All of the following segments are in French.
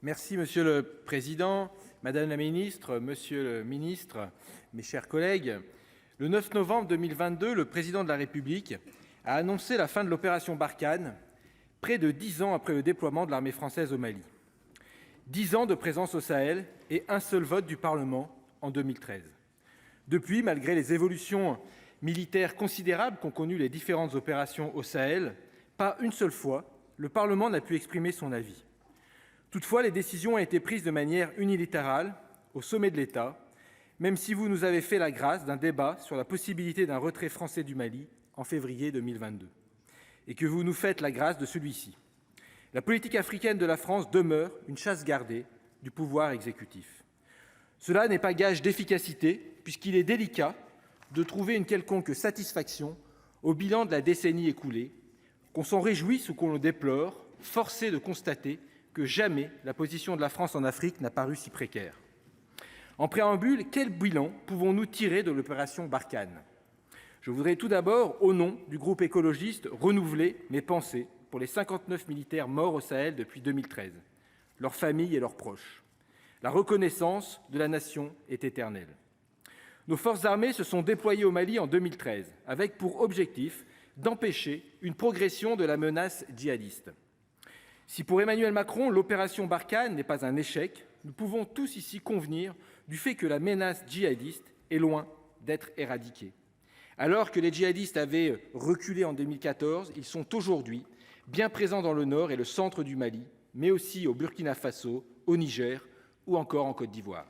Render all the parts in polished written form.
Merci Monsieur le Président, Madame la Ministre, Monsieur le Ministre, mes chers collègues. Le 9 novembre 2022, le Président de la République a annoncé la fin de l'opération Barkhane, près de 10 ans après le déploiement de l'armée française au Mali. 10 ans de présence au Sahel et un seul vote du Parlement en 2013. Depuis, malgré les évolutions militaires considérables qu'ont connues les différentes opérations au Sahel, pas une seule fois, le Parlement n'a pu exprimer son avis. Toutefois, les décisions ont été prises de manière unilatérale au sommet de l'État, même si vous nous avez fait la grâce d'un débat sur la possibilité d'un retrait français du Mali en février 2022, et que vous nous faites la grâce de celui-ci. La politique africaine de la France demeure une chasse gardée du pouvoir exécutif. Cela n'est pas gage d'efficacité, puisqu'il est délicat de trouver une quelconque satisfaction au bilan de la décennie écoulée, qu'on s'en réjouisse ou qu'on le déplore, force est de constater que jamais la position de la France en Afrique n'a paru si précaire. En préambule, quel bilan pouvons-nous tirer de l'opération Barkhane ? Je voudrais tout d'abord, au nom du groupe écologiste, renouveler mes pensées pour les 59 militaires morts au Sahel depuis 2013, leurs familles et leurs proches. La reconnaissance de la nation est éternelle. Nos forces armées se sont déployées au Mali en 2013, avec pour objectif d'empêcher une progression de la menace djihadiste. Si pour Emmanuel Macron, l'opération Barkhane n'est pas un échec, nous pouvons tous ici convenir du fait que la menace djihadiste est loin d'être éradiquée. Alors que les djihadistes avaient reculé en 2014, ils sont aujourd'hui bien présents dans le nord et le centre du Mali, mais aussi au Burkina Faso, au Niger ou encore en Côte d'Ivoire.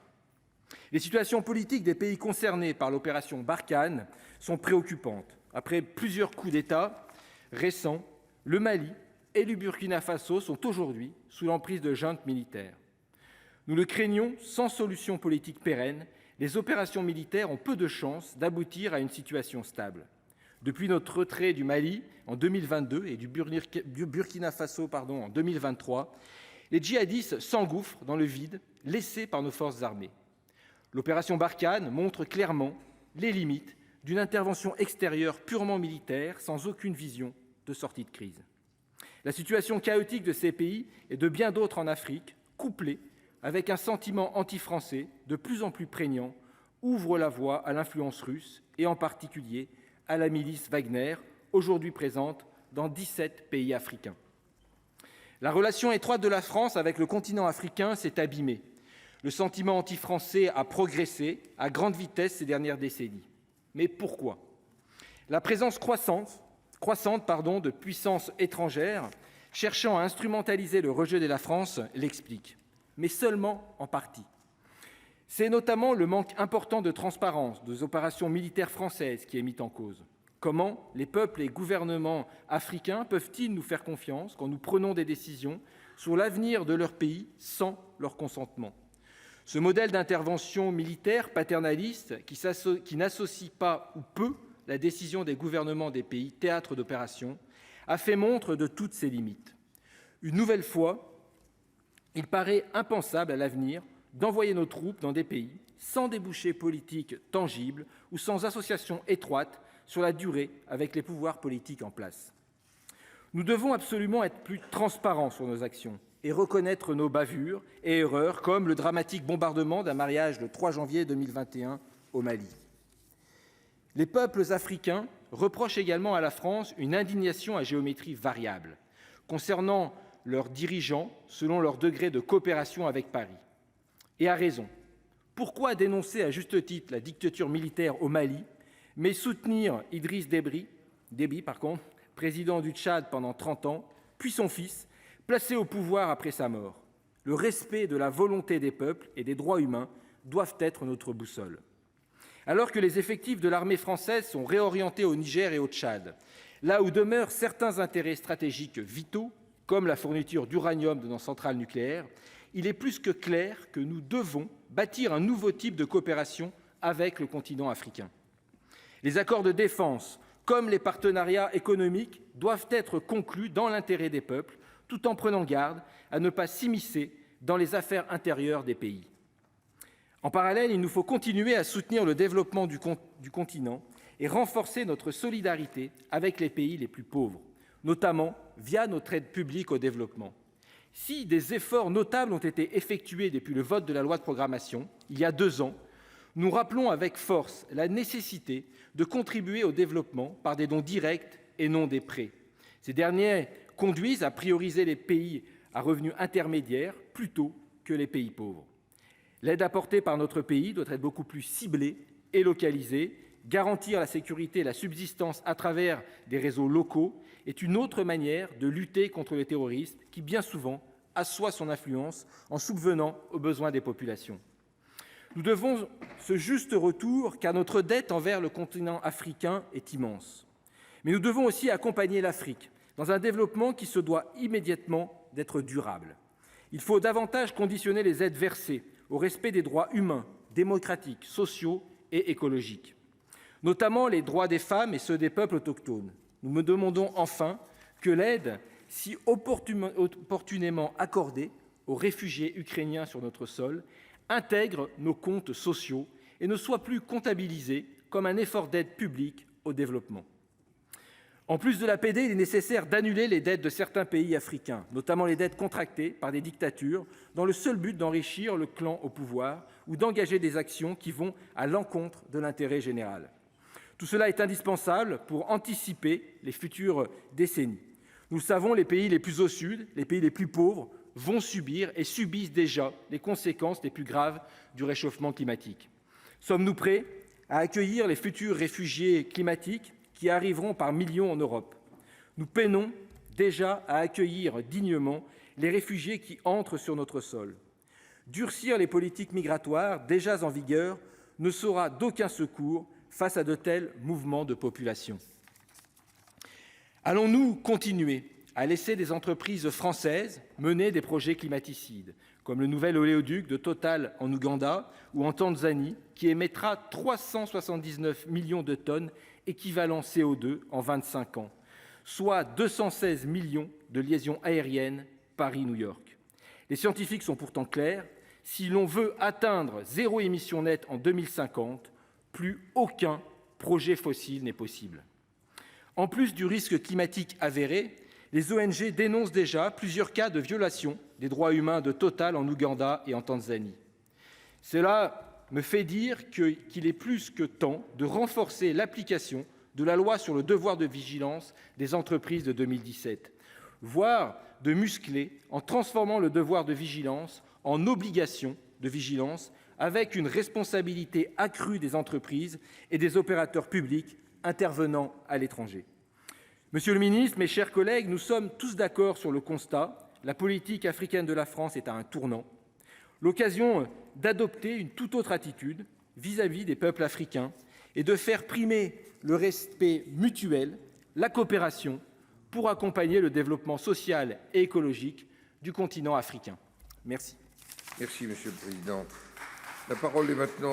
Les situations politiques des pays concernés par l'opération Barkhane sont préoccupantes. Après plusieurs coups d'État récents, le Mali et le Burkina Faso sont aujourd'hui sous l'emprise de juntes militaires. Nous le craignons, sans solution politique pérenne, les opérations militaires ont peu de chances d'aboutir à une situation stable. Depuis notre retrait du Mali en 2022 et du Burkina Faso en 2023, les djihadistes s'engouffrent dans le vide laissé par nos forces armées. L'opération Barkhane montre clairement les limites d'une intervention extérieure purement militaire sans aucune vision de sortie de crise. La situation chaotique de ces pays et de bien d'autres en Afrique, couplée avec un sentiment anti-français de plus en plus prégnant, ouvre la voie à l'influence russe et en particulier à la milice Wagner, aujourd'hui présente dans 17 pays africains. La relation étroite de la France avec le continent africain s'est abîmée. Le sentiment anti-français a progressé à grande vitesse ces dernières décennies. Mais pourquoi ? La présence croissante de puissances étrangères cherchant à instrumentaliser le rejet de la France l'explique, mais seulement en partie. C'est notamment le manque important de transparence des opérations militaires françaises qui est mis en cause. Comment les peuples et gouvernements africains peuvent-ils nous faire confiance quand nous prenons des décisions sur l'avenir de leur pays sans leur consentement ? Ce modèle d'intervention militaire paternaliste qui n'associe pas ou peu la décision des gouvernements des pays théâtres d'opération a fait montre de toutes ses limites. Une nouvelle fois, il paraît impensable à l'avenir d'envoyer nos troupes dans des pays sans débouchés politiques tangibles ou sans association étroite sur la durée avec les pouvoirs politiques en place. Nous devons absolument être plus transparents sur nos actions et reconnaître nos bavures et erreurs, comme le dramatique bombardement d'un mariage le 3 janvier 2021 au Mali. Les peuples africains reprochent également à la France une indignation à géométrie variable concernant leurs dirigeants selon leur degré de coopération avec Paris. Et à raison. Pourquoi dénoncer à juste titre la dictature militaire au Mali, mais soutenir Idriss Déby, président du Tchad pendant 30 ans, puis son fils, placé au pouvoir après sa mort ? Le respect de la volonté des peuples et des droits humains doivent être notre boussole. Alors que les effectifs de l'armée française sont réorientés au Niger et au Tchad, là où demeurent certains intérêts stratégiques vitaux, comme la fourniture d'uranium de nos centrales nucléaires, il est plus que clair que nous devons bâtir un nouveau type de coopération avec le continent africain. Les accords de défense, comme les partenariats économiques, doivent être conclus dans l'intérêt des peuples, tout en prenant garde à ne pas s'immiscer dans les affaires intérieures des pays. En parallèle, il nous faut continuer à soutenir le développement du continent et renforcer notre solidarité avec les pays les plus pauvres, notamment via notre aide publique au développement. Si des efforts notables ont été effectués depuis le vote de la loi de programmation, il y a 2 ans, nous rappelons avec force la nécessité de contribuer au développement par des dons directs et non des prêts. Ces derniers conduisent à prioriser les pays à revenus intermédiaires plutôt que les pays pauvres. L'aide apportée par notre pays doit être beaucoup plus ciblée et localisée. Garantir la sécurité et la subsistance à travers des réseaux locaux est une autre manière de lutter contre les terroristes qui, bien souvent, assoient son influence en subvenant aux besoins des populations. Nous devons ce juste retour car notre dette envers le continent africain est immense. Mais nous devons aussi accompagner l'Afrique dans un développement qui se doit immédiatement d'être durable. Il faut davantage conditionner les aides versées au respect des droits humains, démocratiques, sociaux et écologiques, notamment les droits des femmes et ceux des peuples autochtones. Nous me demandons enfin que l'aide si opportunément accordée aux réfugiés ukrainiens sur notre sol intègre nos comptes sociaux et ne soit plus comptabilisée comme un effort d'aide publique au développement. En plus de l'APD, il est nécessaire d'annuler les dettes de certains pays africains, notamment les dettes contractées par des dictatures, dans le seul but d'enrichir le clan au pouvoir ou d'engager des actions qui vont à l'encontre de l'intérêt général. Tout cela est indispensable pour anticiper les futures décennies. Nous le savons, les pays les plus au sud, les pays les plus pauvres, vont subir et subissent déjà les conséquences les plus graves du réchauffement climatique. Sommes-nous prêts à accueillir les futurs réfugiés climatiques qui arriveront par millions en Europe? Nous peinons déjà à accueillir dignement les réfugiés qui entrent sur notre sol. Durcir les politiques migratoires déjà en vigueur ne sera d'aucun secours face à de tels mouvements de population. Allons-nous continuer à laisser des entreprises françaises mener des projets climaticides, comme le nouvel oléoduc de Total en Ouganda ou en Tanzanie, qui émettra 379 millions de tonnes équivalent CO2 en 25 ans, soit 216 millions de liaisons aériennes Paris-New York. Les scientifiques sont pourtant clairs, si l'on veut atteindre zéro émission nette en 2050, plus aucun projet fossile n'est possible. En plus du risque climatique avéré, les ONG dénoncent déjà plusieurs cas de violation des droits humains de Total en Ouganda et en Tanzanie. Cela me fait dire qu'il est plus que temps de renforcer l'application de la loi sur le devoir de vigilance des entreprises de 2017, voire de muscler en transformant le devoir de vigilance en obligation de vigilance avec une responsabilité accrue des entreprises et des opérateurs publics intervenant à l'étranger. Monsieur le ministre, mes chers collègues, nous sommes tous d'accord sur le constat. La politique africaine de la France est à un tournant. L'occasion d'adopter une toute autre attitude vis-à-vis des peuples africains et de faire primer le respect mutuel, la coopération, pour accompagner le développement social et écologique du continent africain. Merci. Merci, Monsieur le Président. La parole est maintenant